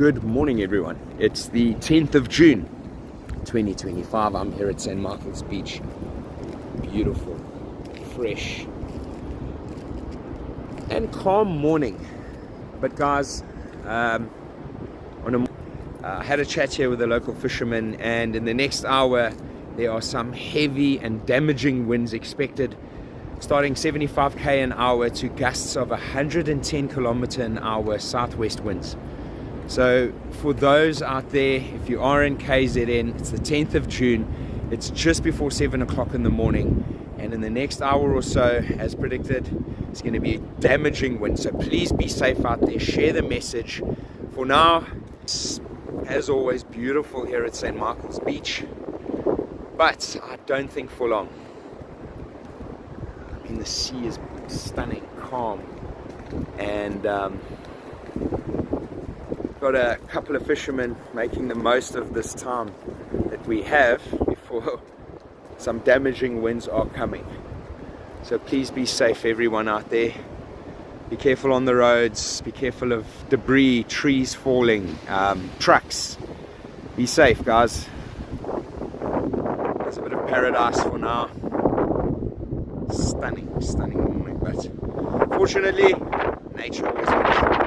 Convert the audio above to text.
Good morning, everyone. It's the 10th of June 2025. I'm here at St. Margate Beach. Beautiful, fresh and calm morning. But guys, I had a chat here with a local fisherman, and in the next hour there are some heavy and damaging winds expected, starting 75k an hour to gusts of 110 kilometer an hour southwest winds. So for those out there, if you are in KZN, it's the 10th of June, it's just before 7 o'clock in the morning, and in the next hour or so, as predicted, it's going to be a damaging wind. So please be safe out there, share the message. For now, it's, as always, beautiful here at St. Margate Beach, but I don't think for long. I mean, the sea is stunning, calm, and got a couple of fishermen making the most of this time that we have before some damaging winds are coming. So please be safe, everyone out there. Be careful on the roads, be careful of debris, trees falling, trucks. Be safe, guys. There's a bit of paradise for now. Stunning morning, but fortunately nature always wins.